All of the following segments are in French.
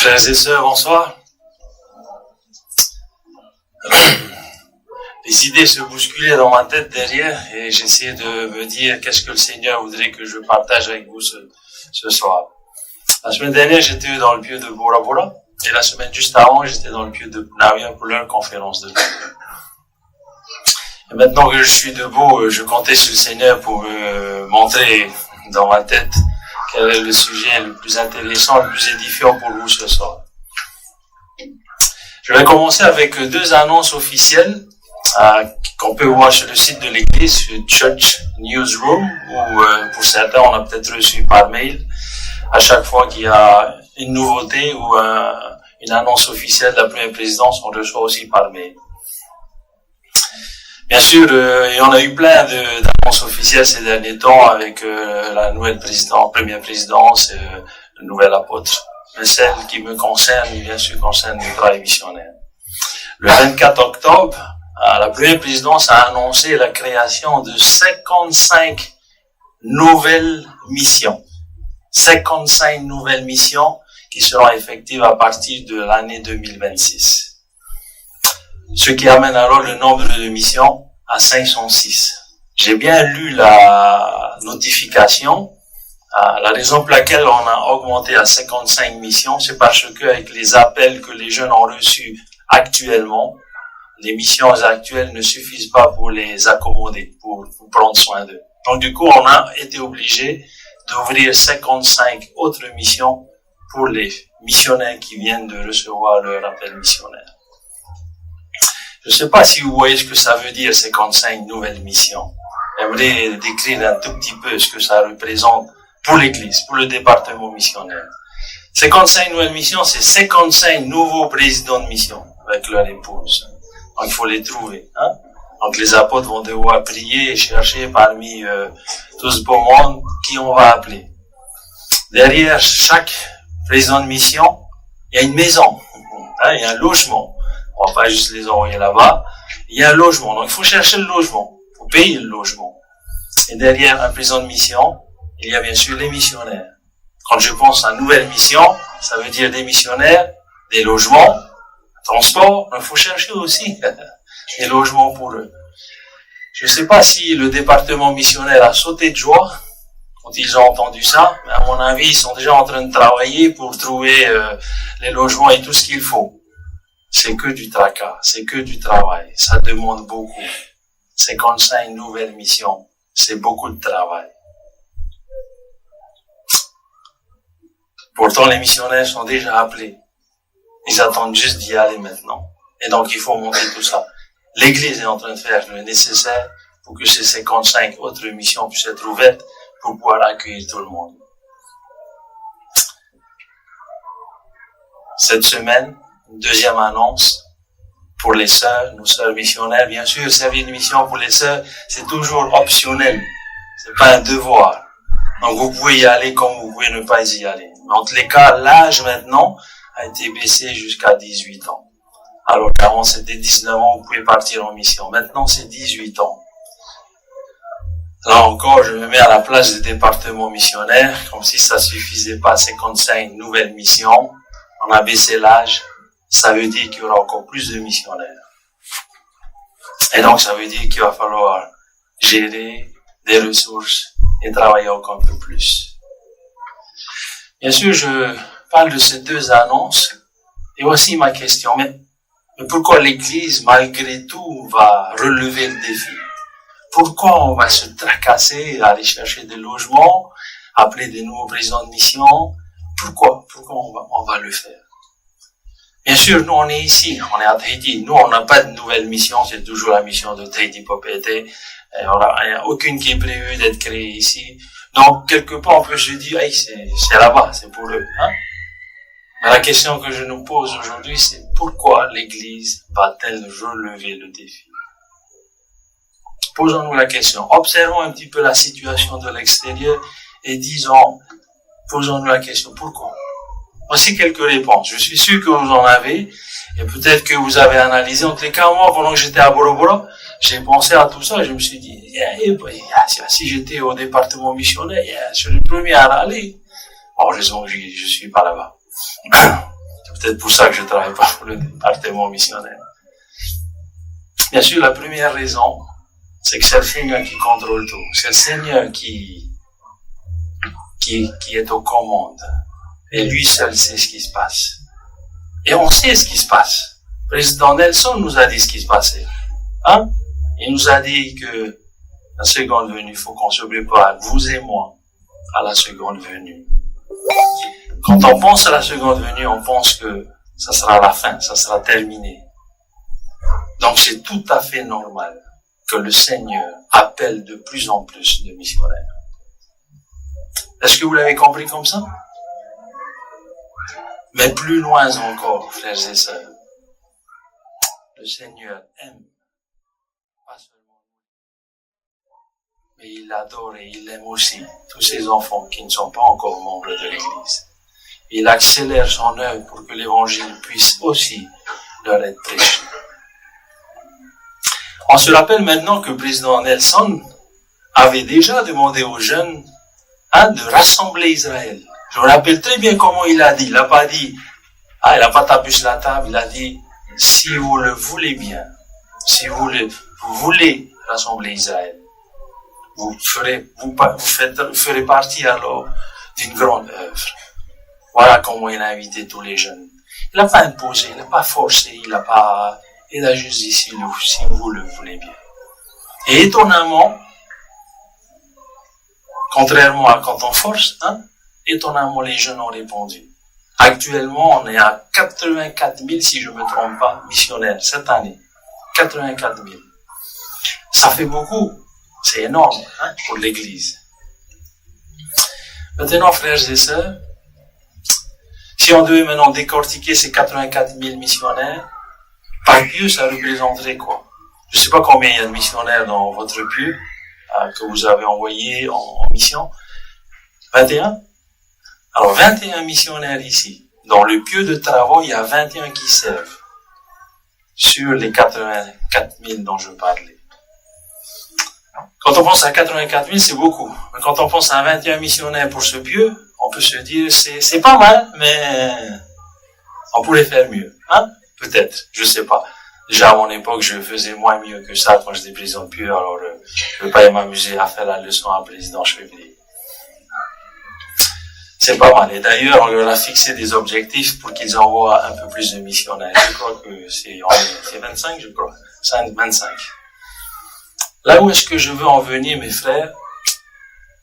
Frères et sœurs, bonsoir. Les idées se bousculaient dans ma tête derrière et j'essayais de me dire qu'est-ce que le Seigneur voudrait que je partage avec vous ce soir. La semaine dernière, j'étais dans le pieu de Bora Bora et la semaine juste avant, j'étais dans le pieu de Punavia pour leur conférence de Dieu. Et maintenant que je suis debout, je comptais sur le Seigneur pour me montrer dans ma tête quel est le sujet le plus intéressant, le plus édifiant pour vous ce soir. Je vais commencer avec deux annonces officielles qu'on peut voir sur le site de l'église, sur Church Newsroom, ou pour certains, on a peut-être reçu par mail. À chaque fois qu'il y a une nouveauté ou une annonce officielle de la première présidence, on reçoit aussi par mail. Bien sûr, et on a eu plein d'annonces officielles ces derniers temps avec la nouvelle première présidence et le nouvel apôtre. Mais celle qui me concerne, bien sûr, concerne le travail missionnaire. Le 24 octobre, la première présidence a annoncé la création de 55 nouvelles missions. 55 nouvelles missions qui seront effectives à partir de l'année 2026. Ce qui amène alors le nombre de missions à 506. J'ai bien lu la notification. La raison pour laquelle on a augmenté à 55 missions, c'est parce que avec les appels que les jeunes ont reçus actuellement, les missions actuelles ne suffisent pas pour les accommoder, pour prendre soin d'eux. Donc du coup, on a été obligé d'ouvrir 55 autres missions pour les missionnaires qui viennent de recevoir leur appel missionnaire. Je ne sais pas si vous voyez ce que ça veut dire, 55 nouvelles missions. J'aimerais décrire un tout petit peu ce que ça représente pour l'Église, pour le département missionnaire. 55 nouvelles missions, c'est 55 nouveaux présidents de mission avec leur épouse. Donc il faut les trouver. Donc les apôtres vont devoir prier et chercher parmi tout ce beau monde qui on va appeler. Derrière chaque président de mission, il y a une maison, il y a un logement. On va pas juste les envoyer là-bas. Il y a un logement. Donc, il faut chercher le logement. Il faut payer le logement. Et derrière un président de mission, il y a bien sûr les missionnaires. Quand je pense à nouvelle mission, ça veut dire des missionnaires, des logements, transport. Il faut chercher aussi des logements pour eux. Je ne sais pas si le département missionnaire a sauté de joie quand ils ont entendu ça, mais à mon avis, ils sont déjà en train de travailler pour trouver les logements et tout ce qu'il faut. C'est que du tracas, c'est que du travail. Ça demande beaucoup. 55 nouvelles missions, c'est beaucoup de travail. Pourtant, les missionnaires sont déjà appelés. Ils attendent juste d'y aller maintenant. Et donc, il faut monter tout ça. L'Église est en train de faire le nécessaire pour que ces 55 autres missions puissent être ouvertes pour pouvoir accueillir tout le monde. Cette semaine, une deuxième annonce pour les sœurs, nos sœurs missionnaires. Bien sûr, servir une mission pour les sœurs, c'est toujours optionnel. C'est pas un devoir. Donc, vous pouvez y aller comme vous pouvez ne pas y aller. Mais en tous les cas, l'âge maintenant a été baissé jusqu'à 18 ans. Alors qu'avant, c'était 19 ans, vous pouvez partir en mission. Maintenant, c'est 18 ans. Là encore, je me mets à la place du département missionnaire, comme si ça suffisait pas 55 nouvelles missions. On a baissé l'âge. Ça veut dire qu'il y aura encore plus de missionnaires. Et donc, ça veut dire qu'il va falloir gérer des ressources et travailler encore un peu plus. Bien sûr, je parle de ces deux annonces. Et voici ma question. Mais pourquoi l'Église, malgré tout, va relever le défi? Pourquoi on va se tracasser, aller chercher des logements, appeler des nouveaux présidents de mission? Pourquoi on va le faire? Bien sûr, nous on est ici, on est à Tahiti. Nous on n'a pas de nouvelle mission, c'est toujours la mission de Tahiti Popete. Il n'y a aucune qui est prévue d'être créée ici. Donc quelque part on peut se dire, hey, c'est là-bas, c'est pour eux. Mais la question que je nous pose aujourd'hui, c'est pourquoi l'Église va-t-elle relever le défi? Posons-nous la question. Observons un petit peu la situation de l'extérieur et posons-nous la question, pourquoi? Voici quelques réponses. Je suis sûr que vous en avez, et peut-être que vous avez analysé. En tous les cas, moi, pendant que j'étais à Bora Bora, j'ai pensé à tout ça, et je me suis dit, si j'étais au département missionnaire, je serais le premier à aller. Heureusement que je suis pas là-bas. Peut-être pour ça que je travaille pas pour le département missionnaire. Bien sûr, la première raison, c'est que c'est le Seigneur qui contrôle tout. C'est le Seigneur qui est aux commandes. Et lui seul sait ce qui se passe. Et on sait ce qui se passe. Le président Nelson nous a dit ce qui se passait. Il nous a dit que la seconde venue, il faut qu'on se prépare, vous et moi, à la seconde venue. Quand on pense à la seconde venue, on pense que ça sera la fin, ça sera terminé. Donc c'est tout à fait normal que le Seigneur appelle de plus en plus de missionnaires. Est-ce que vous l'avez compris comme ça? Mais plus loin encore, frères et sœurs, le Seigneur aime, pas seulement nous, mais il adore et il aime aussi tous ces enfants qui ne sont pas encore membres de l'Église. Il accélère son œuvre pour que l'Évangile puisse aussi leur être prêché. On se rappelle maintenant que le président Nelson avait déjà demandé aux jeunes de rassembler Israël. Je me rappelle très bien comment il a dit. Il n'a pas dit, il n'a pas tapé sur la table, il a dit, si vous le voulez bien, si vous voulez rassembler Israël, vous ferez partie alors d'une grande œuvre. Voilà comment il a invité tous les jeunes. Il n'a pas imposé, il n'a pas forcé, il a juste dit, si vous le voulez bien. Et étonnamment, contrairement à quand on force, étonnamment les jeunes ont répondu. Actuellement, on est à 84 000, si je ne me trompe pas, missionnaires cette année. 84 000. Ça fait beaucoup. C'est énorme pour l'Église. Maintenant, frères et sœurs, si on devait maintenant décortiquer ces 84 000 missionnaires, par pieu, ça représenterait quoi? Je ne sais pas combien il y a de missionnaires dans votre pieu que vous avez envoyé en mission. 21? Alors, 21 missionnaires ici. Dans le pieu de travaux, il y a 21 qui servent. Sur les 84 000 dont je parlais. Quand on pense à 84 000, c'est beaucoup. Mais quand on pense à 21 missionnaires pour ce pieu, on peut se dire, c'est pas mal, mais on pourrait faire mieux. Peut-être, je sais pas. Déjà, à mon époque, je faisais moins mieux que ça quand j'étais président de pieu, alors je ne vais pas m'amuser à faire la leçon à président Chevalier. C'est pas mal. Et d'ailleurs, on leur a fixé des objectifs pour qu'ils envoient un peu plus de missionnaires. Je crois que c'est 25, je crois. 25. Là où est-ce que je veux en venir, mes frères?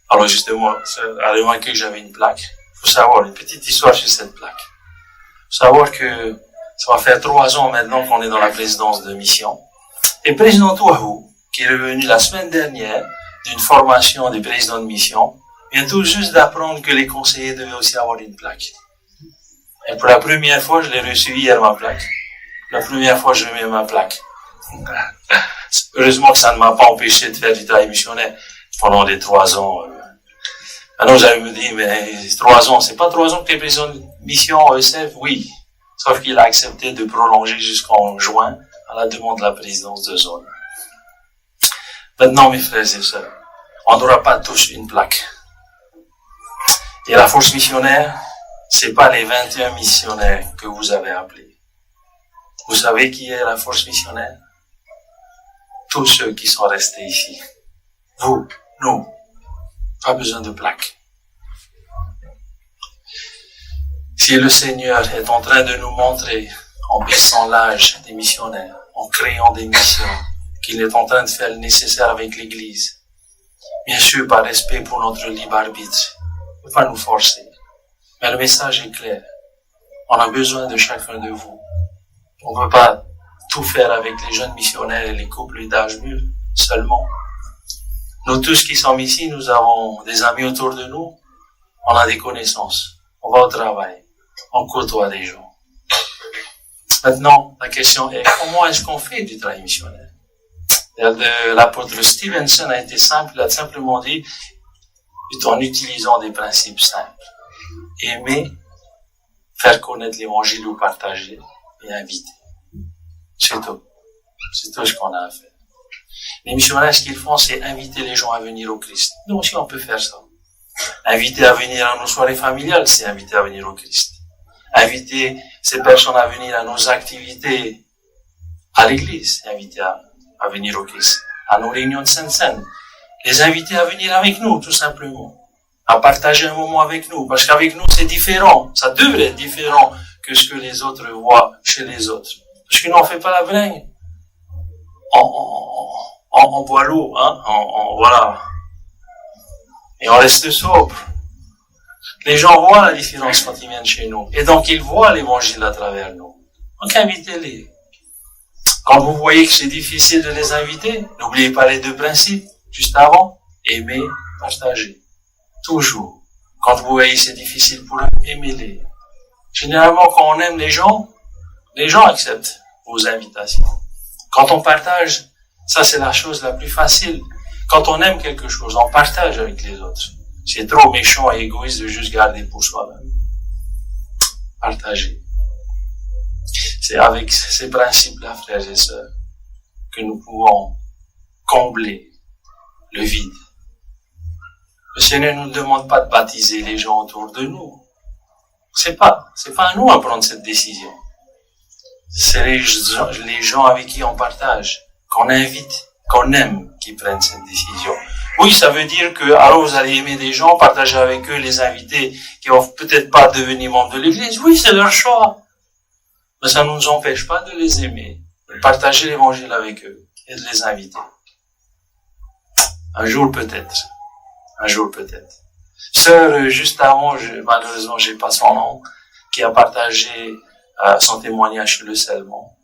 Alors justement, à remarquer que j'avais une plaque. Il faut savoir, une petite histoire sur cette plaque. Il faut savoir que ça va faire 3 ans maintenant qu'on est dans la présidence de mission. Et le président Touahou, qui est revenu la semaine dernière d'une formation des présidents de mission, vient tout juste d'apprendre que les conseillers devaient aussi avoir une plaque. Et pour la première fois, je l'ai reçu hier, ma plaque. La première fois, je mets ma plaque. Heureusement que ça ne m'a pas empêché de faire du travail missionnaire pendant les 3 ans. Alors j'avais me dit, mais 3 ans, c'est pas 3 ans que les présidents de mission ESF? Oui. Sauf qu'il a accepté de prolonger jusqu'en juin à la demande de la présidence de zone. Maintenant, mes frères et sœurs, on n'aura pas tous une plaque. Et la force missionnaire, c'est pas les 21 missionnaires que vous avez appelés. Vous savez qui est la force missionnaire? Tous ceux qui sont restés ici. Vous, nous, pas besoin de plaque. Si le Seigneur est en train de nous montrer, en baissant l'âge des missionnaires, en créant des missions, qu'il est en train de faire le nécessaire avec l'Église, bien sûr par respect pour notre libre arbitre, il ne faut pas nous forcer. Mais le message est clair. On a besoin de chacun de vous. On ne peut pas tout faire avec les jeunes missionnaires et les couples d'âge mûr seulement. Nous tous qui sommes ici, nous avons des amis autour de nous, on a des connaissances, on va au travail, on côtoie des gens. Maintenant, la question est, comment est-ce qu'on fait du travail missionnaire? L'apôtre Stevenson a été simple, il a simplement dit, en utilisant des principes simples. Aimer, faire connaître l'évangile ou partager, et inviter. C'est tout. C'est tout ce qu'on a à faire. Les missionnaires, ce qu'ils font, c'est inviter les gens à venir au Christ. Nous aussi, on peut faire ça. Inviter à venir à nos soirées familiales, c'est inviter à venir au Christ. inviter ces personnes à venir à nos activités à l'église, inviter à venir au Christ, à nos réunions de Sainte-Seine, les inviter à venir avec nous, tout simplement, à partager un moment avec nous, parce qu'avec nous, c'est différent, ça devrait être différent que ce que les autres voient chez les autres. Parce que nous, on fait pas la bringue. On boit l'eau, hein, voilà. Et on reste sobre. Les gens voient la différence quand ils viennent chez nous. Et donc, ils voient l'évangile à travers nous. Donc, invitez-les. Quand vous voyez que c'est difficile de les inviter, n'oubliez pas les 2 principes, juste avant. Aimer, partager. Toujours. Quand vous voyez que c'est difficile pour eux, aimez-les. Généralement, quand on aime les gens acceptent vos invitations. Quand on partage, ça c'est la chose la plus facile. Quand on aime quelque chose, on partage avec les autres. C'est trop méchant et égoïste de juste garder pour soi-même. Partager. C'est avec ces principes-là, frères et sœurs, que nous pouvons combler le vide. Le Seigneur ne nous demande pas de baptiser les gens autour de nous. C'est pas à nous à prendre cette décision. C'est les gens avec qui on partage, qu'on invite, qu'on aime, qui prennent cette décision. Oui, ça veut dire que, alors vous allez aimer des gens, partager avec eux, les invités, qui vont peut-être pas devenir membres de l'église. Oui, c'est leur choix. Mais ça ne nous empêche pas de les aimer, de partager l'évangile avec eux, et de les inviter. Un jour peut-être. Sœur, juste avant, malheureusement, j'ai pas son nom, qui a partagé son témoignage sur le scellement.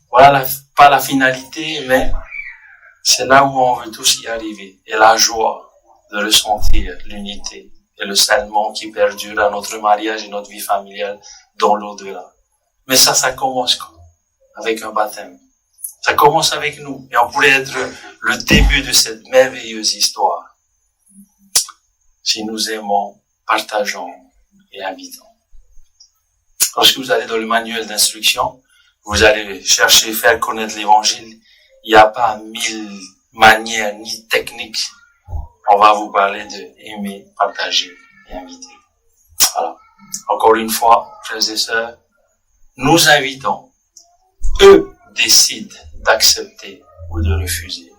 Voilà pas la finalité, mais c'est là où on veut tous y arriver. Et la joie de ressentir l'unité et le scellement qui perdure à notre mariage et notre vie familiale dans l'au-delà. Mais ça commence avec un baptême. Ça commence avec nous. Et on pourrait être le début de cette merveilleuse histoire. Si nous aimons, partageons et invitons. Lorsque vous allez dans le manuel d'instruction, vous allez chercher à faire connaître l'évangile. Il n'y a pas 1000 manières ni techniques. On va vous parler de aimer, partager et inviter. Voilà. Encore une fois, frères et sœurs, nous invitons. Eux décident d'accepter ou de refuser.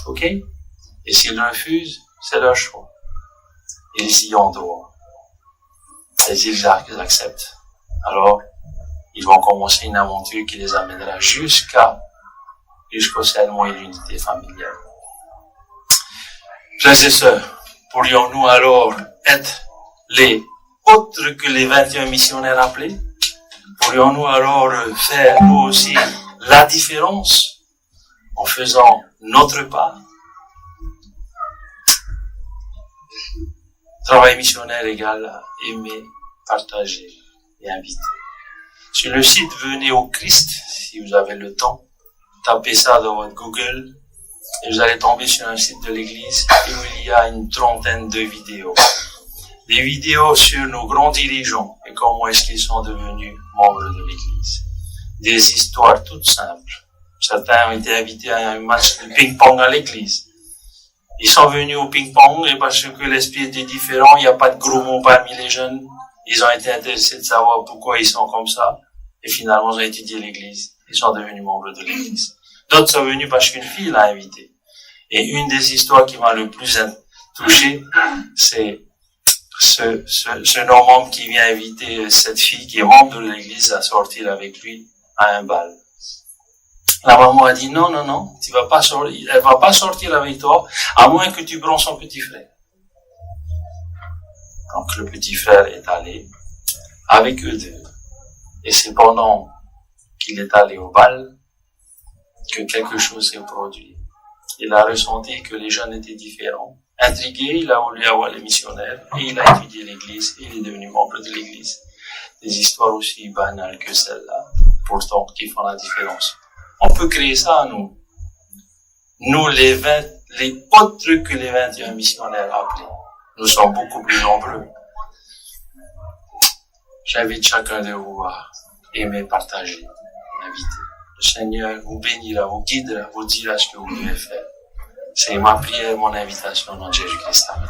Ok? Et s'ils refusent, c'est leur choix. Ils y ont droit. Et s'ils acceptent, alors ils vont commencer une aventure qui les amènera jusqu'au scellement et l'unité familiale. Frères et sœurs, pourrions-nous alors être les autres que les 21 missionnaires appelés? Pourrions-nous alors faire nous aussi la différence en faisant notre part? Travail missionnaire égale à aimer, partager et inviter. Sur le site Venez au Christ, si vous avez le temps, tapez ça dans votre Google et vous allez tomber sur un site de l'église où il y a une 30aine de vidéos. Des vidéos sur nos grands dirigeants et comment est-ce qu'ils sont devenus membres de l'église. Des histoires toutes simples. Certains ont été invités à un match de ping-pong à l'église. Ils sont venus au ping-pong et parce que l'esprit était différent, il n'y a pas de gros mots parmi les jeunes. Ils ont été intéressés de savoir pourquoi ils sont comme ça. Et finalement, ils ont étudié l'église. Ils sont devenus membres de l'église. D'autres sont venus parce qu'une fille l'a invité. Et une des histoires qui m'a le plus touché, c'est ce non-membre qui vient inviter cette fille qui est membre de l'église à sortir avec lui à un bal. La maman a dit non, tu vas pas sortir, elle va pas sortir avec toi, à moins que tu prends son petit frère. Donc le petit frère est allé avec eux deux. Et c'est pendant qu'il est allé au bal que quelque chose s'est produit. Il a ressenti que les jeunes étaient différents. Intrigué, il a voulu avoir les missionnaires et il a étudié l'église et il est devenu membre de l'église. Des histoires aussi banales que celle-là, pourtant qui font la différence. On peut créer ça à nous. Nous, les autres que les 21 missionnaires appelés. Nous sommes beaucoup plus nombreux. J'invite chacun de vous à aimer, partager, inviter. Le Seigneur vous bénira, vous guidera, vous dira ce que vous devez faire. C'est ma prière, mon invitation dans Jésus-Christ. Amen.